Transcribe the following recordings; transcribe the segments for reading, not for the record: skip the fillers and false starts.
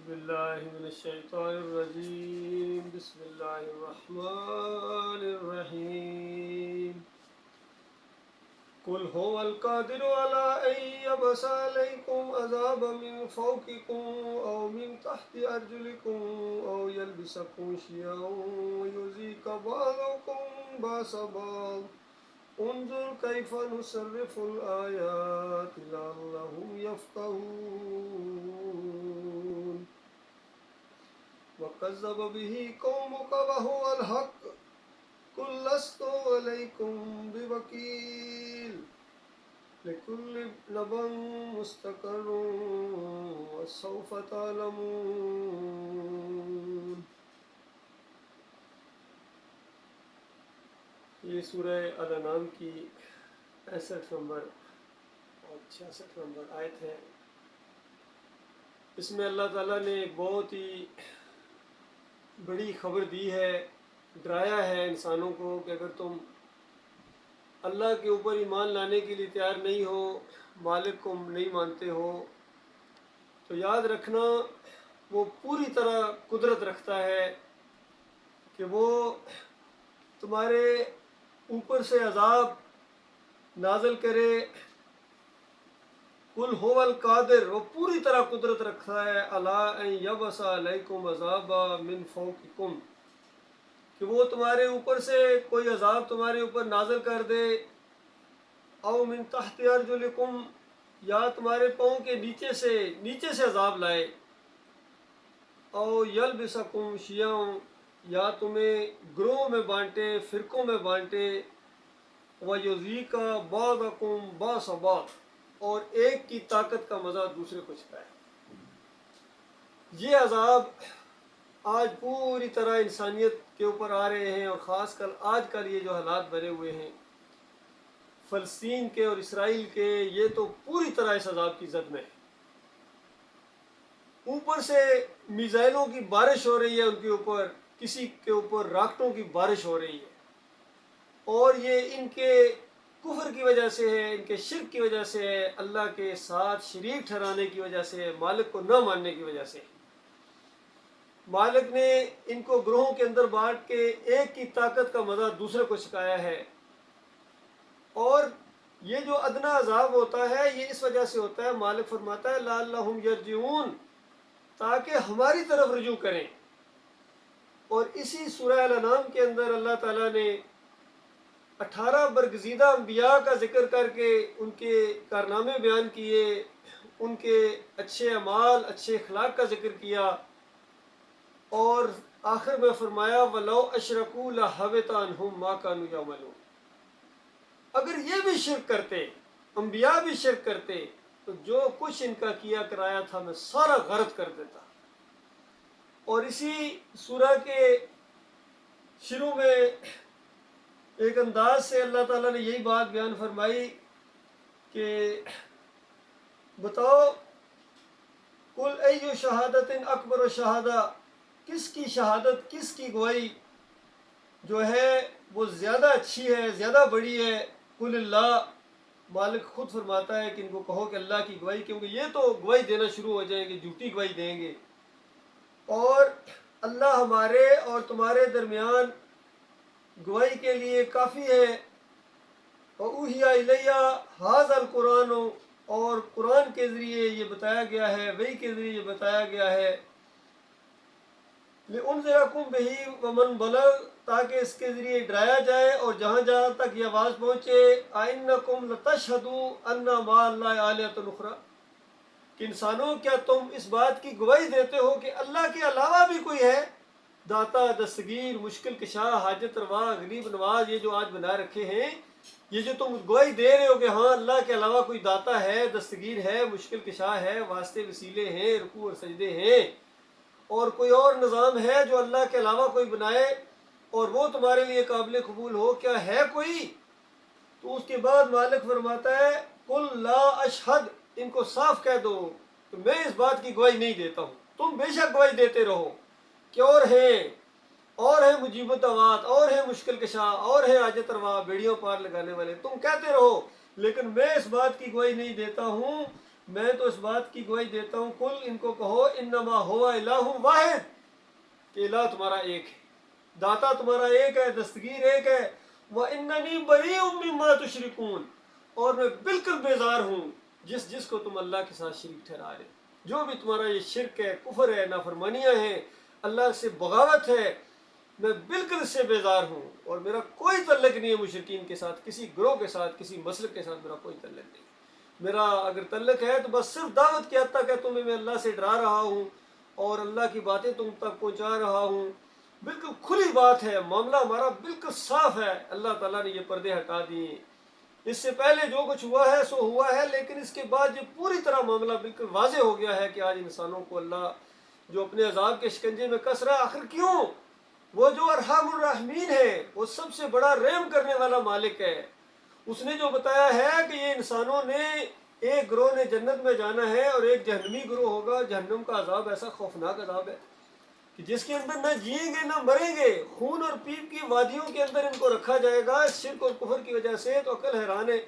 باللہ من الشیطان الرجیم بسم اللہ الرحمن الرحیم قل هو القادر على أن يبعث عليكم عذابا من فوقكم أو من تحت أرجلكم أو يلبسكم شيعا ويذيق بعضكم بأس بعض انظر كيف نصرف الآيات لعلهم يفقهون وكذب به قومك وهو الحق قل لست عليكم بوكيل لكل نبأ مستقر وسوف تعلمون۔ یہ سورہ الانعام کی 65 نمبر اور 66 نمبر آیت ہے۔ اس میں اللہ تعالیٰ نے ایک بہت ہی بڑی خبر دی ہے، ڈرایا ہے انسانوں کو کہ اگر تم اللہ کے اوپر ایمان لانے کے لیے تیار نہیں ہو، مالک کو نہیں مانتے ہو، تو یاد رکھنا وہ پوری طرح قدرت رکھتا ہے کہ وہ تمہارے اوپر سے عذاب نازل کرے۔ قل هو القادر، وہ پوری طرح قدرت رکھتا ہے، علی ان یبعث علیکم عذابا من فوقکم، کہ وہ تمہارے اوپر سے کوئی عذاب تمہارے اوپر نازل کر دے، او من تحت ارجلکم، یا تمہارے پاؤں کے نیچے سے عذاب لائے، او یلبسکم شیعا، یا تمہیں گروہوں میں بانٹے، فرقوں میں بانٹے، وَيُذِيقَ بَعْضَكُمْ بَأْسَ بَعْضٍ، اور ایک کی طاقت کا مزہ دوسرے کو چکھائے۔ یہ عذاب آج پوری طرح انسانیت کے اوپر آ رہے ہیں، اور خاص کر آج کل یہ جو حالات بنے ہوئے ہیں فلسطین کے اور اسرائیل کے، یہ تو پوری طرح اس عذاب کی زد میں ہے۔ اوپر سے میزائلوں کی بارش ہو رہی ہے ان کے اوپر، کسی کے اوپر راکٹوں کی بارش ہو رہی ہے، اور یہ ان کے کفر کی وجہ سے ہے، ان کے شرک کی وجہ سے ہے، اللہ کے ساتھ شریک ٹھہرانے کی وجہ سے ہے، مالک کو نہ ماننے کی وجہ سے ہے۔ مالک نے ان کو گروہوں کے اندر بانٹ کے ایک کی طاقت کا مزہ دوسرے کو سکھایا ہے، اور یہ جو ادنا عذاب ہوتا ہے یہ اس وجہ سے ہوتا ہے، مالک فرماتا ہے لعلہم یرجعون، تاکہ ہماری طرف رجوع کریں۔ اور اسی سورہ الانعام کے اندر اللہ تعالیٰ نے 18 برگزیدہ انبیاء کا ذکر کر کے ان کے کارنامے بیان کیے، ان کے اچھے اعمال، اچھے اخلاق کا ذکر کیا، اور آخر میں فرمایا وَلَوْ أَشْرَكُوا لَحَبِطَ عَنْهُمْ مَا كَانُوا يَعْمَلُونَ، اگر یہ بھی شرک کرتے، انبیاء بھی شرک کرتے، تو جو کچھ ان کا کیا کرایا تھا میں سارا غرق کر دیتا۔ اور اسی سورہ کے شروع میں ایک انداز سے اللہ تعالیٰ نے یہی بات بیان فرمائی کہ بتاؤ قل ای شہادت اکبر شہادہ، کس کی شہادت، کس کی گواہی جو ہے وہ زیادہ اچھی ہے، زیادہ بڑی ہے۔ قل اللہ، مالک خود فرماتا ہے کہ ان کو کہو کہ اللہ کی گواہی، کیونکہ یہ تو گواہی دینا شروع ہو جائیں گے، جھوٹی گواہی دیں گے، اور اللہ ہمارے اور تمہارے درمیان گواہی کے لیے کافی ہے۔ وَأُوحِيَ إِلَيَّ هَذَا الْقُرْآنُ، اور قرآن کے ذریعے یہ بتایا گیا ہے، وحی کے ذریعے یہ بتایا گیا ہے، لِأُنذِرَكُمْ بِهِ وَمَنْ بَلَغَ، تاکہ اس کے ذریعے ڈرایا جائے اور جہاں جہاں تک یہ آواز پہنچے، أَإِنَّكُمْ لَتَشْهَدُوا أَنَّ مَعَ اللَّهِ آلِهَةً أُخْرَى، کہ انسانوں کیا تم اس بات کی گواہی دیتے ہو کہ اللہ کے علاوہ بھی کوئی ہے، داتا، دستگیر، مشکل کشا، حاجت روا، غریب نواز، یہ جو آج بنا رکھے ہیں، یہ جو تم گواہی دے رہے ہو کہ ہاں اللہ کے علاوہ کوئی داتا ہے، دستگیر ہے، مشکل کشا ہے، واسطے وسیلے ہیں، رکوع اور سجدے ہیں، اور کوئی اور نظام ہے جو اللہ کے علاوہ کوئی بنائے اور وہ تمہارے لیے قابل قبول ہو، کیا ہے کوئی؟ تو اس کے بعد مالک فرماتا ہے قل لا اشہد، ان کو صاف کہہ دو کہ میں اس بات کی گواہی نہیں دیتا ہوں، تم بے شک گواہی دیتے رہو کہ اور ہیں مجیب الدعوات، اور ہیں مشکل کشا، اور ہیں حاجت روا، بیڑیوں پار لگانے والے، تم کہتے رہو، لیکن میں اس بات کی گواہی نہیں دیتا ہوں، میں تو اس بات کی گواہی دیتا ہوں، کل ان کو کہو انما ہوا الہ واحد، کہ الہ تمہارا ایک ہے، داتا تمہارا ایک ہے، دستگیر ایک ہے، وَإِنَّنِي بَرِيءٌ مِّمَّا تُشْرِكُونَ، اور میں بالکل بیزار ہوں جس کو تم اللہ کے ساتھ شریک ٹھہرا رہے، جو بھی تمہارا یہ شرک ہے، کفر ہے، نافرمانیاں ہیں، اللہ سے بغاوت ہے، میں بالکل اس سے بیزار ہوں، اور میرا کوئی تعلق نہیں ہے مشرکین کے ساتھ، کسی گروہ کے ساتھ، کسی مسلک کے ساتھ میرا کوئی تعلق نہیں۔ میرا اگر تعلق ہے تو بس صرف دعوت کی حد تک ہے، تمہیں میں اللہ سے ڈرا رہا ہوں اور اللہ کی باتیں تم تک پہنچا رہا ہوں، بالکل کھلی بات ہے، معاملہ ہمارا بالکل صاف ہے۔ اللہ تعالیٰ نے یہ پردے ہٹا دیے، اس سے پہلے جو کچھ ہوا ہے سو ہوا ہے، لیکن اس کے بعد یہ پوری طرح معاملہ بالکل واضح ہو گیا ہے کہ آج انسانوں کو اللہ جو اپنے عذاب کے شکنجے میں کس رہا ہے، آخر کیوں؟ وہ جو ارحم الراحمین ہے، وہ سب سے بڑا رحم کرنے والا مالک ہے، اس نے جو بتایا ہے کہ یہ انسانوں نے ایک گروہ نے جنت میں جانا ہے اور ایک جہنمی گروہ ہوگا، جہنم کا عذاب ایسا خوفناک عذاب ہے کہ جس کے اندر نہ جئیں گے نہ مریں گے، خون اور پیپ کی وادیوں کے اندر ان کو رکھا جائے گا شرک اور کفر کی وجہ سے۔ تو عقل حیران ہے،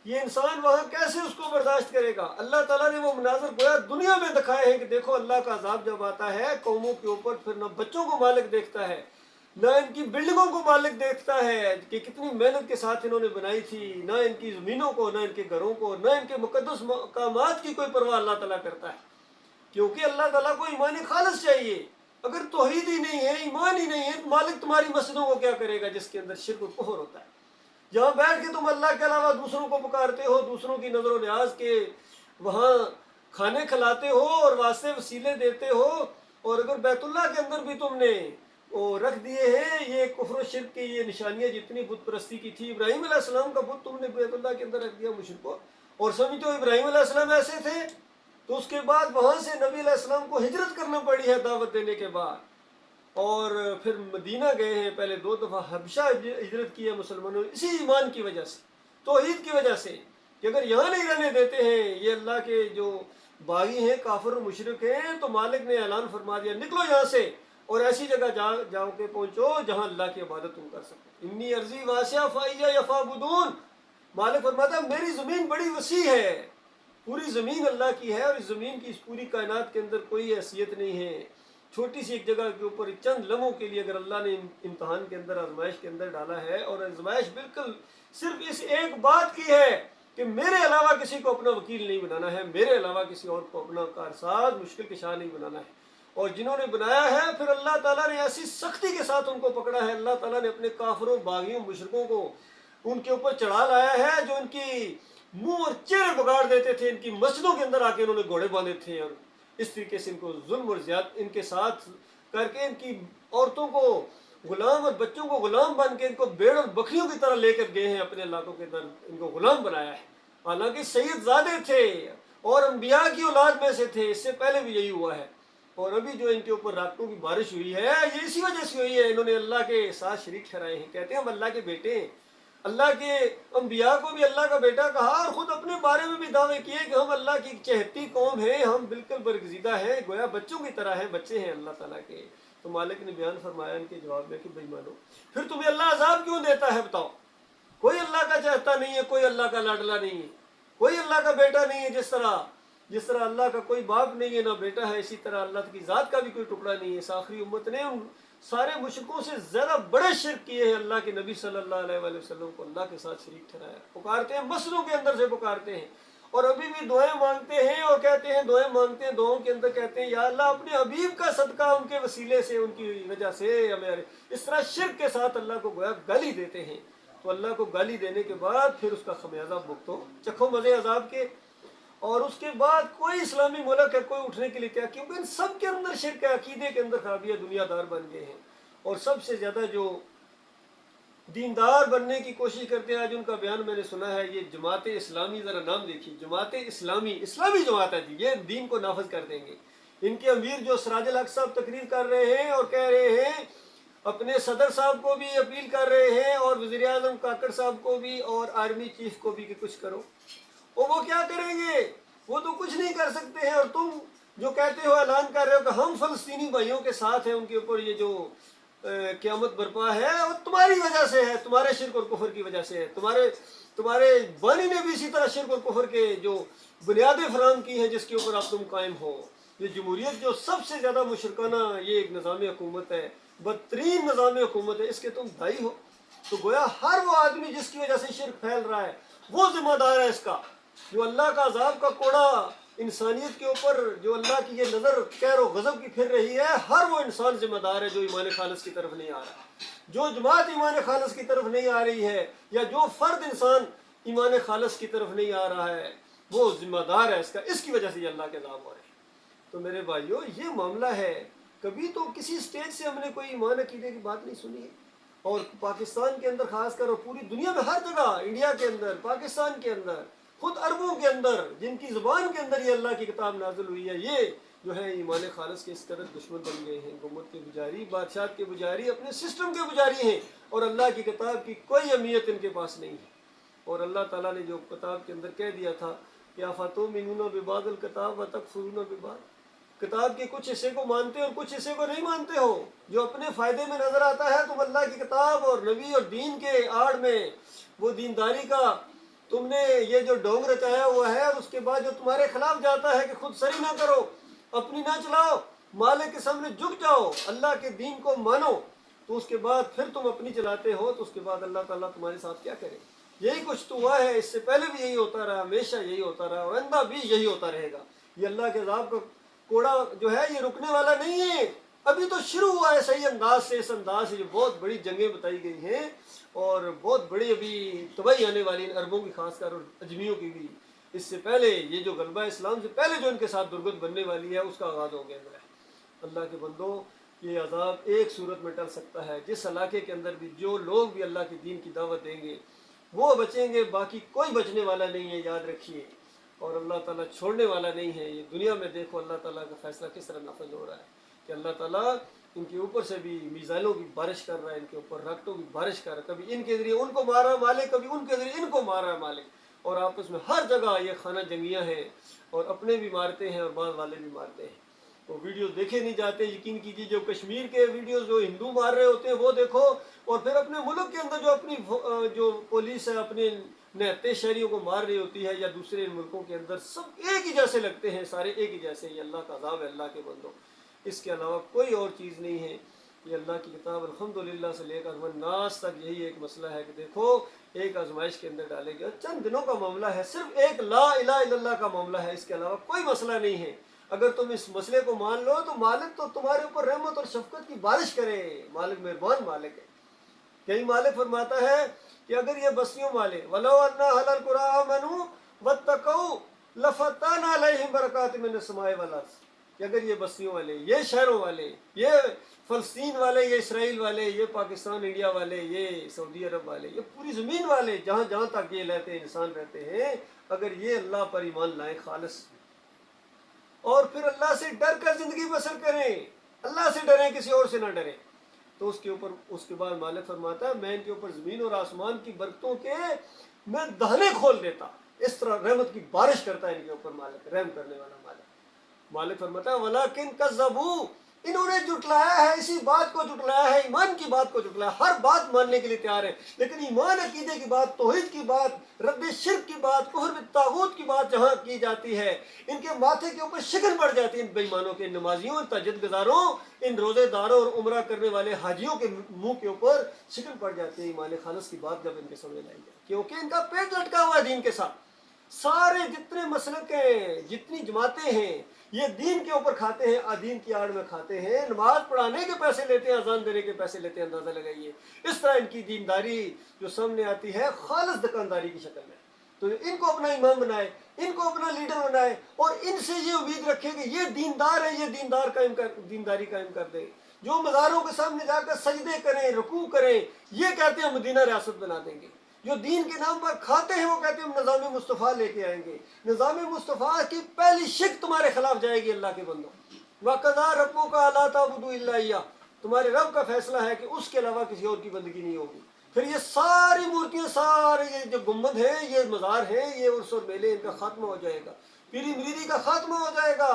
یہ انسان وہاں کیسے اس کو برداشت کرے گا؟ اللہ تعالیٰ نے وہ مناظر گویا دنیا میں دکھائے ہیں کہ دیکھو اللہ کا عذاب جب آتا ہے قوموں کے اوپر، پھر نہ بچوں کو مالک دیکھتا ہے، نہ ان کی بلڈنگوں کو مالک دیکھتا ہے کہ کتنی محنت کے ساتھ انہوں نے بنائی تھی، نہ ان کی زمینوں کو، نہ ان کے گھروں کو، نہ ان کے مقدس مقامات کی کوئی پرواہ اللہ تعالیٰ کرتا ہے، کیونکہ اللہ تعالیٰ کو ایمان خالص چاہیے۔ اگر توحید ہی نہیں ہے، ایمان ہی نہیں ہے، تو مالک تمہاری مسجدوں کو کیا کرے گا جس کے اندر شرک و کفر ہوتا ہے؟ جہاں بیٹھ کے تم اللہ کے علاوہ دوسروں کو پکارتے ہو، دوسروں کی نظر و نیاز کے وہاں کھانے کھلاتے ہو اور واسطے وسیلے دیتے ہو، اور اگر بیت اللہ کے اندر بھی تم نے وہ رکھ دیے ہیں یہ کفر و شرک کی یہ نشانیاں جتنی بت پرستی کی تھی، ابراہیم علیہ السلام کا بت تم نے بیت اللہ کے اندر رکھ دیا مشرکو، اور سمجھتے ہو ابراہیم علیہ السلام ایسے تھے، تو اس کے بعد وہاں سے نبی علیہ السلام کو ہجرت کرنا پڑی ہے دعوت دینے کے بعد، اور پھر مدینہ گئے ہیں، پہلے 2 دفعہ حبشہ ہجرت کی ہے مسلمانوں نے، اسی ایمان کی وجہ سے، توحید کی وجہ سے، کہ اگر یہاں نہیں رہنے دیتے ہیں یہ اللہ کے جو باغی ہیں، کافر و مشرک ہیں، تو مالک نے اعلان فرما دیا نکلو یہاں سے اور ایسی جگہ جاؤ کے پہنچو جہاں اللہ کی عبادت تم کر سکو، انی ارضی واسعہ فائیہ یفعبدون، مالک فرماتا ہے میری زمین بڑی وسیع ہے، پوری زمین اللہ کی ہے، اور اس زمین کی اس پوری کائنات کے اندر کوئی حیثیت نہیں ہے، چھوٹی سی ایک جگہ کے اوپر چند لمحوں کے لیے اگر اللہ نے امتحان کے اندر، آزمائش کے اندر ڈالا ہے، اور آزمائش بالکل صرف اس ایک بات کی ہے کہ میرے علاوہ کسی کو اپنا وکیل نہیں بنانا ہے، میرے علاوہ کسی اور کو اپنا کارساز مشکل کشا نہیں بنانا ہے، اور جنہوں نے بنایا ہے پھر اللہ تعالیٰ نے ایسی سختی کے ساتھ ان کو پکڑا ہے، اللہ تعالیٰ نے اپنے کافروں، باغیوں، مشرکوں کو ان کے اوپر چڑھا لایا ہے، جو ان کی منہ اور چہرے بگاڑ دیتے تھے، ان کی مسجدوں کے اندر آ کے انہوں نے گھوڑے باندھے تھے، اور اس طریقے سے ان کو ظلم اور زیادت ان کے ساتھ کر کے ان کی عورتوں کو غلام اور بچوں کو غلام بن کے ان کو بھیڑ اور بکریوں کی طرح لے کر گئے ہیں اپنے علاقوں کے اندر، ان کو غلام بنایا ہے، حالانکہ سید زادے تھے اور انبیاء کی اولاد میں سے تھے، اس سے پہلے بھی یہی ہوا ہے، اور ابھی جو ان کے اوپر راکٹوں کی بارش ہوئی ہے یہ اسی وجہ سے ہوئی ہے، انہوں نے اللہ کے ساتھ شریک ٹھہرائے ہیں، کہتے ہیں ہم اللہ کے بیٹے ہیں، اللہ کے انبیاء کو بھی اللہ کا بیٹا کہا، اور خود اپنے بارے میں بھی دعوے کیے کہ ہم اللہ کی چہتی قوم ہیں، ہم بالکل برگزیدہ ہیں، گویا بچوں کی طرح ہیں، بچے ہیں اللہ تعالیٰ کے۔ تو مالک نے بیان فرمایا ان کے جواب میں کہ بھائی مانو، پھر تمہیں اللہ عذاب کیوں دیتا ہے بتاؤ؟ کوئی اللہ کا چاہتا نہیں ہے، کوئی اللہ کا لاڈلا نہیں ہے، کوئی اللہ کا بیٹا نہیں ہے، جس طرح اللہ کا کوئی باپ نہیں ہے نہ بیٹا ہے، اسی طرح اللہ کی ذات کا بھی کوئی ٹکڑا نہیں ہے۔ اس آخری امت نے ان سارے مشرکوں سے زیادہ بڑے شرک کیے ہیں، اللہ کے نبی صلی اللہ علیہ وآلہ وسلم کو اللہ کے ساتھ شریک ٹھہرایا، پکارتے ہیں مسجدوں کے اندر سے پکارتے ہیں، اور ابھی بھی دعائیں مانگتے ہیں، اور کہتے ہیں دعائیں مانگتے ہیں، دعاؤں کے اندر کہتے ہیں یا اللہ اپنے حبیب کا صدقہ ان کے وسیلے سے، ان کی وجہ سے ہمیں، اس طرح شرک کے ساتھ اللہ کو گویا گالی دیتے ہیں۔ تو اللہ کو گالی دینے کے بعد پھر اس کا خمیازہ بھگتو، چکھو مزے عذاب کے، اور اس کے بعد کوئی اسلامی ملک ہے کوئی اٹھنے کے لیے کیا، کیونکہ ان سب کے اندر شرک ہے، عقیدے کے اندر خرابیاں، دنیا دار بن گئے ہیں، اور سب سے زیادہ جو دیندار بننے کی کوشش کرتے ہیں، آج ان کا بیان میں نے سنا ہے، یہ جماعت اسلامی، ذرا نام دیکھیے، جماعت اسلامی، اسلامی جماعت ہے جی، یہ دین کو نافذ کر دیں گے۔ ان کے امیر جو سراج الحق صاحب تقریر کر رہے ہیں اور کہہ رہے ہیں، اپنے صدر صاحب کو بھی اپیل کر رہے ہیں، اور وزیر اعظم کاکڑ صاحب کو بھی، اور آرمی چیف کو بھی کہ کچھ کرو، اور وہ کیا کریں گے؟ وہ تو کچھ نہیں کر سکتے ہیں، اور تم جو کہتے ہو، اعلان کر رہے ہو کہ ہم فلسطینی بھائیوں کے ساتھ ہیں، ان کے اوپر یہ جو قیامت برپا ہے وہ تمہاری وجہ سے ہے، تمہارے شرک اور کفر کی وجہ سے ہے، تمہارے بانی نے بھی اسی طرح شرک اور کفر کے جو بنیادیں فراہم کی ہیں جس کے اوپر آپ تم قائم ہو. یہ جمہوریت جو سب سے زیادہ مشرکانہ یہ ایک نظام حکومت ہے، بدترین نظام حکومت ہے، اس کے تم دائی ہو. تو گویا ہر وہ آدمی جس کی وجہ سے شرک پھیل رہا ہے وہ ذمہ دار ہے اس کا. جو اللہ کا عذاب کا کوڑا انسانیت کے اوپر، جو اللہ کی یہ نظر قہر و غضب کی پھر رہی ہے، ہر وہ انسان ذمہ دار ہے جو ایمان خالص کی طرف نہیں آ رہا. جو جماعت ایمان خالص کی طرف نہیں آ رہی ہے، یا جو فرد انسان ایمان خالص کی طرف نہیں آ رہا ہے، وہ ذمہ دار ہے اس کا. اس کی وجہ سے یہ اللہ کے عذاب ہو رہے ہیں. تو میرے بھائیو، یہ معاملہ ہے. کبھی تو کسی سٹیج سے ہم نے کوئی ایمان عقیدے کی بات نہیں سنی ہے. اور پاکستان کے اندر خاص کر، اور پوری دنیا میں ہر جگہ، انڈیا کے اندر، پاکستان کے اندر، خود عربوں کے اندر جن کی زبان کے اندر یہ اللہ کی کتاب نازل ہوئی ہے، یہ جو ہے ایمان خالص کے اس قدر دشمن بن گئے ہیں. حکومت کے پجاری، بادشاہت کے پجاری، اپنے سسٹم کے پجاری ہیں، اور اللہ کی کتاب کی کوئی اہمیت ان کے پاس نہیں ہے. اور اللہ تعالیٰ نے جو کتاب کے اندر کہہ دیا تھا کہ افتؤمنون ببعض الکتاب وتکفرون ببعض، کتاب کے کچھ حصے کو مانتے ہو اور کچھ حصے کو نہیں مانتے ہو. جو اپنے فائدے میں نظر آتا ہے تم اللہ کی کتاب اور نبی اور دین کے آڑ میں وہ دینداری کا تم نے یہ جو ڈونگ رچایا ہوا ہے، اور اس کے بعد جو تمہارے خلاف جاتا ہے کہ خود سری نہ کرو، اپنی نہ چلاؤ، مالک کے سامنے جھک جاؤ، اللہ کے دین کو مانو، تو اس کے بعد پھر تم اپنی چلاتے ہو، تو اس کے بعد اللہ تعالیٰ تمہارے ساتھ کیا کرے. یہی کچھ تو ہوا ہے. اس سے پہلے بھی یہی ہوتا رہا، ہمیشہ یہی ہوتا رہا، اور آئندہ بھی یہی ہوتا رہے گا. یہ اللہ کے عذاب کا کوڑا جو ہے یہ رکنے والا نہیں ہے. ابھی تو شروع ہوا ہے صحیح انداز سے. اس انداز سے جو بہت بڑی جنگیں بتائی گئی ہیں، اور بہت بڑی ابھی تباہی آنے والی ان عربوں کی خاص کر، اور اجمیوں کی بھی. اس سے پہلے یہ جو غلبہ اسلام سے پہلے جو ان کے ساتھ درگت بننے والی ہے، اس کا آغاز ہو گیا ہے. اللہ کے بندوں، یہ عذاب ایک صورت میں ٹل سکتا ہے. جس علاقے کے اندر بھی جو لوگ بھی اللہ کے دین کی دعوت دیں گے وہ بچیں گے، باقی کوئی بچنے والا نہیں ہے، یاد رکھیے. اور اللہ تعالیٰ چھوڑنے والا نہیں ہے. یہ دنیا میں دیکھو اللہ تعالیٰ کا فیصلہ کس طرح نافذ ہو رہا ہے، کہ اللہ تعالیٰ ان کے اوپر سے بھی میزائلوں کی بارش کر رہا ہے، ان کے اوپر راکٹوں کی بارش کر رہا ہے. کبھی ان کے ذریعے ان کو مار رہا ہے مالک، کبھی ان کے ذریعے ان کو مار رہا ہے مالک. اور آپس میں ہر جگہ یہ خانہ جنگیاں ہیں، اور اپنے بھی مارتے ہیں اور بعض والے بھی مارتے ہیں. وہ ویڈیوز دیکھے نہیں جاتے. یقین کیجیے، جو کشمیر کے ویڈیوز جو ہندو مار رہے ہوتے ہیں وہ دیکھو، اور پھر اپنے ملک کے اندر جو اپنی جو پولیس ہے اپنے نہتے شہریوں کو مار رہی ہوتی ہے، یا دوسرے ملکوں کے اندر، سب ایک ہی جیسے لگتے ہیں، سارے ایک ہی جیسے. یہ اللہ کا عذاب ہے اللہ کے بندوں. اس کے علاوہ کوئی اور چیز نہیں ہے. یہ اللہ کی کتاب الحمدللہ سے لے کر الناس تک یہی ایک مسئلہ ہے کہ دیکھو ایک آزمائش کے اندر ڈالے گیا. چند دنوں کا معاملہ ہے، صرف ایک لا الہ الا اللہ کا معاملہ ہے. اس کے علاوہ کوئی مسئلہ نہیں ہے. اگر تم اس مسئلے کو مان لو تو مالک تو تمہارے اوپر رحمت اور شفقت کی بارش کرے. مالک مہربان مالک ہے. کہیں مالک فرماتا ہے کہ اگر یہ بستیوں والے وَلَوْ أَنَّ أَهْلَ الْقُرَىٰ آمَنُوا وَاتَّقَوْا لَفَتَحْنَا عَلَيْهِمْ بَرَكَاتٍ مِّنَ السَّمَاءِ وَالْأَرْضِ، کہ اگر یہ بستیوں والے، یہ شہروں والے، یہ فلسطین والے، یہ اسرائیل والے، یہ پاکستان انڈیا والے، یہ سعودی عرب والے، یہ پوری زمین والے، جہاں جہاں تک یہ رہتے ہیں، انسان رہتے ہیں، اگر یہ اللہ پر ایمان لائیں خالص، اور پھر اللہ سے ڈر کر زندگی بسر کریں، اللہ سے ڈریں، کسی اور سے نہ ڈریں، تو اس کے اوپر اس کے بعد مالک فرماتا ہے میں ان کے اوپر زمین اور آسمان کی برکتوں کے میں دہنے کھول دیتا. اس طرح رحمت کی بارش کرتا ہے ان کے اوپر مالک، رحم کرنے والا مالک. مالک فرماتا ہے وَلَٰكِن كَذَّبُوا، انہوں نے جھٹلایا ہے، اسی بات کو جھٹلایا ہے، ایمان کی بات کو جھٹلایا. ہر بات ماننے کے لیے تیار ہے، لیکن ایمان عقیدے کی بات، توحید کی بات، رد شرک کی بات، کفر بالطاغوت کی بات جہاں کی جاتی ہے، ان کے ماتھے کے اوپر شکن پڑ جاتی ہے. ان بے ایمانوں کے، نمازیوں، ان تہجد گزاروں، ان روزے داروں اور عمرہ کرنے والے حاجیوں کے منہ کے اوپر شکن پڑ جاتی ہے ایمان خالص کی بات جب ان کے سامنے لائی جائے، کیونکہ ان کا پیٹ لٹکا ہوا ہے دین کے ساتھ. سارے جتنے مسلک ہیں، جتنی جماعتیں ہیں، یہ دین کے اوپر کھاتے ہیں، دین کی آڑ میں کھاتے ہیں، نماز پڑھانے کے پیسے لیتے ہیں، اذان دینے کے پیسے لیتے ہیں. اندازہ لگائیے. اس طرح ان کی دینداری جو سامنے آتی ہے خالص دکانداری کی شکل میں. تو ان کو اپنا امام بنائے، ان کو اپنا لیڈر بنائے، اور ان سے یہ امید رکھے کہ یہ دیندار ہے، یہ دینداری قائم کر دے. جو مزاروں کے سامنے جا کر سجدے کریں، رکوع کریں، یہ کہتے ہیں مدینہ ریاست بنا دیں گے. جو دین کے نام پر کھاتے ہیں وہ کہتے ہیں ہم نظام مصطفیٰ لے کے آئیں گے. نظام مصطفیٰ کی پہلی شک تمہارے خلاف جائے گی اللہ کے بندوں. وَقَضَىٰ رَبُّكَ أَلَّا تَعْبُدُوا إِلَّا إِيَّاهُ، تمہارے رب کا فیصلہ ہے کہ اس کے علاوہ کسی اور کی بندگی نہیں ہوگی. پھر یہ ساری مورتیاں، سارے یہ جو گنبد ہیں، یہ مزار ہیں، یہ عرس اور میلے، ان کا خاتمہ ہو جائے گا. پیری مریدی کا خاتمہ ہو جائے گا،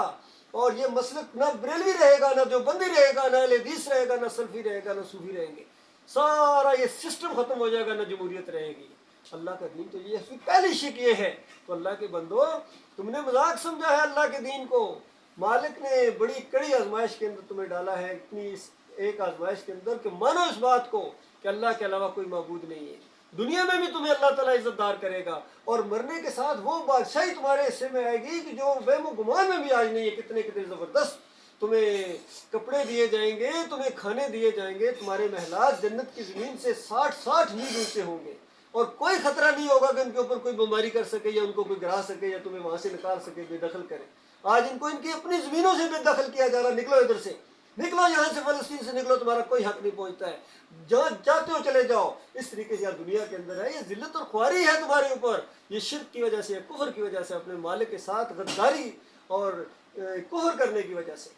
اور یہ مسلک نہ بریلوی رہے گا، نہ دیوبندی رہے گا، نہ اہل حدیث رہے گا، نہ سلفی رہے گا، نہ صوفی رہیں گے. سارا یہ سسٹم ختم ہو جائے گا، نہ جمہوریت رہے گی. اللہ کا دین تو یہ ہے، اس کی پہلی شک یہ ہے۔ تو اللہ کے بندو، تم نے مذاق سمجھا ہے اللہ کے دین کو، مالک نے بڑی کڑی آزمائش کے اندر تمہیں ڈالا ہے، اتنی ایک آزمائش کے اندر کہ مانو اس بات کو کہ اللہ کے علاوہ کوئی معبود نہیں ہے۔ دنیا میں بھی تمہیں اللہ تعالیٰ عزت دار کرے گا، اور مرنے کے ساتھ وہ بادشاہی تمہارے حصے میں آئے گی کہ جو وہم و گمان میں بھی آج نہیں ہے۔ کتنے کتنے زبردست تمہیں کپڑے دیے جائیں گے، تمہیں کھانے دیے جائیں گے، تمہارے محلات جنت کی زمین سے 60 میل اونچے ہوں گے، اور کوئی خطرہ نہیں ہوگا کہ ان کے اوپر کوئی بیماری کر سکے یا ان کو کوئی گرا سکے یا تمہیں وہاں سے نکال سکے، بے دخل کرے۔ آج ان کو ان کی اپنی زمینوں سے بے دخل کیا جا رہا، نکلو ادھر سے، نکلو یہاں سے، فلسطین سے نکلو، تمہارا کوئی حق نہیں پہنچتا ہے، جہاں جاتے ہو چلے جاؤ۔ اس طریقے سے یہاں دنیا کے اندر ہے، یہ ذلت اور خواری ہے تمہارے اوپر، یہ شرک کی وجہ سے، کفر کی وجہ سے، اپنے مالک کے ساتھ غداری اور کفر کرنے کی وجہ سے۔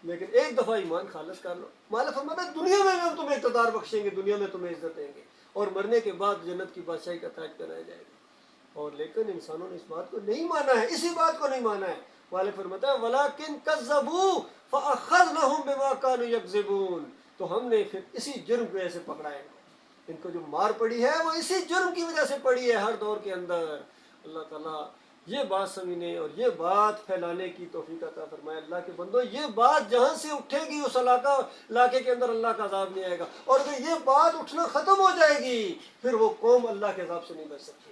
لیکن ایک دفعہ ایمان خالص کر لو، مالک فرماتا ہے دنیا میں ہم تمہیں اقتدار بخشیں گے، دنیا میں تمہیں عزت دیں گے، اور مرنے کے بعد جنت کی بادشاہی کا تاج پہنایا جائے گا۔ اور لیکن انسانوں نے اس بات کو نہیں مانا ہے، اسی بات کو نہیں مانا ہے۔ مالک فرماتا ہے وَلَٰكِن كَذَّبُوا فَأَخَذْنَاهُم بِمَا كَانُوا يَكْذِبُونَ، تو ہم نے پھر اسی جرم کی وجہ سے پکڑا ہے ان کو جو مار پڑی ہے وہ اسی جرم کی وجہ سے پڑی ہے ہر دور کے اندر۔ اللہ تعالیٰ یہ بات سمجھنے اور یہ بات پھیلانے کی توفیق عطا فرمائے۔ اللہ کے بندو، یہ بات جہاں سے اٹھے گی اس علاقے کے اندر اللہ کا عذاب نہیں آئے گا، اور اگر یہ بات اٹھنا ختم ہو جائے گی پھر وہ قوم اللہ کے عذاب سے نہیں بچ سکتی۔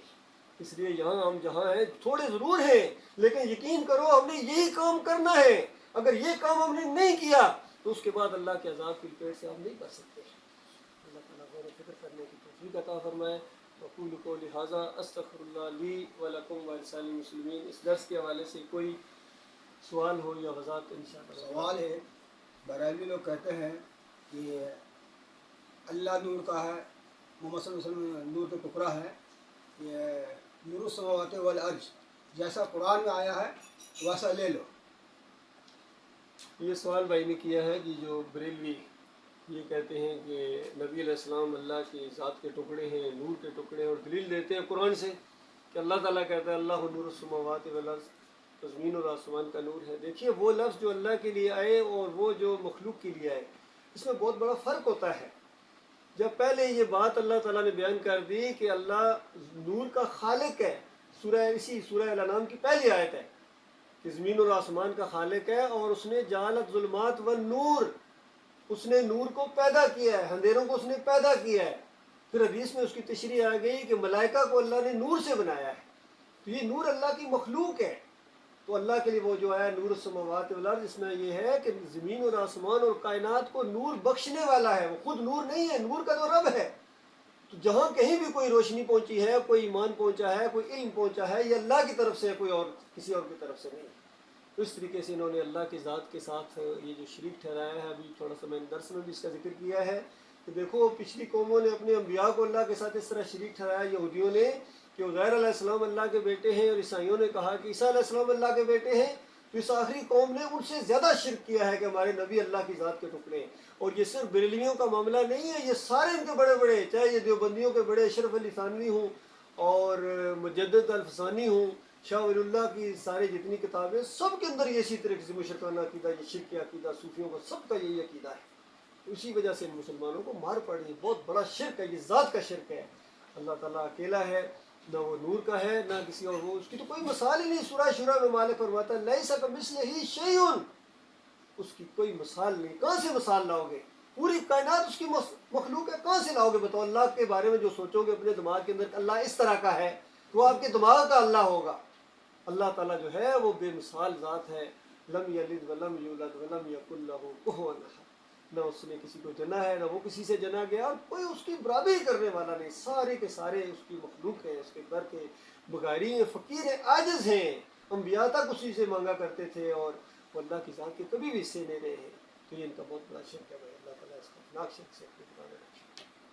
اس لیے یہاں ہم جہاں ہیں تھوڑے ضرور ہیں، لیکن یقین کرو ہم نے یہی کام کرنا ہے۔ اگر یہ کام ہم نے نہیں کیا تو اس کے بعد اللہ کے عذاب کی پیٹ سے ہم نہیں بچ سکتے۔ اللہ تعالیٰ غور و فکر کرنے کی توفیق عطا فرمائے۔ وقول قولی ھذا استغفر اللہ لی ولکم ولسائر المسلمین۔ اس درس کے حوالے سے کوئی سوال ہو یا وضاحت انشاءاللہ؟ سوال ہے، بریلوی لوگ کہتے ہیں کہ اللہ نور کا ہے، محمد صلی اللہ علیہ وسلم نور کا ٹکڑا ہے، یہ نور السماوات والارض، جیسا قرآن میں آیا ہے ویسا لے لو۔ یہ سوال بھائی نے کیا ہے کہ جو بریلوی یہ کہتے ہیں کہ نبی علیہ السلام اللہ کی ذات کے ٹکڑے ہیں، نور کے ٹکڑے ہیں، اور دلیل دیتے ہیں قرآن سے کہ اللہ تعالیٰ کہتا ہے اللہ نور السماوات والارض، تو زمین اور آسمان کا نور ہے۔ دیکھیے وہ لفظ جو اللہ کے لیے آئے اور وہ جو مخلوق کے لیے آئے، اس میں بہت بڑا فرق ہوتا ہے۔ جب پہلے یہ بات اللہ تعالیٰ نے بیان کر دی کہ اللہ نور کا خالق ہے، اسی سورہ الانعام کی پہلی آیت ہے کہ زمین اور آسمان کا خالق ہے، اور اس نے جعلت ظلمات والنور، اس نے نور کو پیدا کیا ہے، اندھیروں کو اس نے پیدا کیا ہے۔ پھر حدیث میں اس کی تشریح آ گئی کہ ملائکہ کو اللہ نے نور سے بنایا ہے، تو یہ نور اللہ کی مخلوق ہے۔ تو اللہ کے لیے وہ جو ہے نور السماوات والارض، اس میں یہ ہے کہ زمین اور آسمان اور کائنات کو نور بخشنے والا ہے، وہ خود نور نہیں ہے، نور کا تو رب ہے۔ تو جہاں کہیں بھی کوئی روشنی پہنچی ہے، کوئی ایمان پہنچا ہے، کوئی علم پہنچا ہے، یہ اللہ کی طرف سے ہے، کوئی اور کسی اور کی طرف سے نہیں۔ تو اس طریقے سے انہوں نے اللہ کی ذات کے ساتھ یہ جو شریک ٹھہرایا ہے، ابھی تھوڑا سا میں نے درس میں بھی اس کا ذکر کیا ہے کہ دیکھو پچھلی قوموں نے اپنے انبیاء کو اللہ کے ساتھ اس طرح شریک ٹھہرایا، یہودیوں نے کہ عزیر علیہ السلام اللہ کے بیٹے ہیں، اور عیسائیوں نے کہا کہ عیسیٰ علیہ السلام اللہ کے بیٹے ہیں۔ تو اس آخری قوم نے ان سے زیادہ شرک کیا ہے کہ ہمارے نبی اللہ کی ذات کے ٹکڑے ہیں۔ اور یہ صرف بریلویوں کا معاملہ نہیں ہے، یہ سارے ان کے بڑے بڑے، چاہے یہ دیوبندیوں کے بڑے اشرف علی تھانوی ہوں اور مجدد الفسانی ہوں، شاہ ولی اللہ کی ساری جتنی کتابیں، سب کے اندر یہ اسی طریقے سے مشرکانہ عقیدہ، یہ شرک عقیدہ، صوفیوں کا سب کا یہی عقیدہ ہے۔ اسی وجہ سے ان مسلمانوں کو مار پڑ رہی ہے، بہت بڑا شرک ہے، یہ ذات کا شرک ہے۔ اللہ تعالیٰ اکیلا ہے، نہ وہ نور کا ہے نہ کسی اور، وہ اس کی تو کوئی مثال ہی نہیں۔ سورہ شورى میں مالک فرماتا ہے لیس کمثلہ شیء، اس کی کوئی مثال نہیں۔ کہاں سے مثال لاؤ گے؟ پوری کائنات اس کی مخلوق ہے، کہاں سے لاؤ گے؟ بتاؤ اللہ کے بارے میں جو سوچو گے اپنے دماغ کے اندر کہ اللہ اس طرح کا ہے، تو وہ آپ کے دماغ کا اللہ ہوگا۔ اللہ تعالیٰ جو ہے وہ بے مثال ذات ہے، لم یلد ولم یولد ولم یکن لہ کفوا احد، نہ اس نے کسی کو جنا ہے نہ وہ کسی سے جنا گیا، اور کوئی اس کی برابری کرنے والا نہیں۔ سارے کے سارے اس کی مخلوق ہیں، اس کے در کے بغاری ہیں، فقیر ہیں، عاجز ہیں۔ انبیاء تک اسی سے مانگا کرتے تھے، اور وہ اللہ کی ذات کے کبھی بھی حصے نہیں رہے ہیں۔ تو یہ ان کا بہت بڑا شرک ہے۔ اللہ تعالیٰ اس کو ناک شرک سے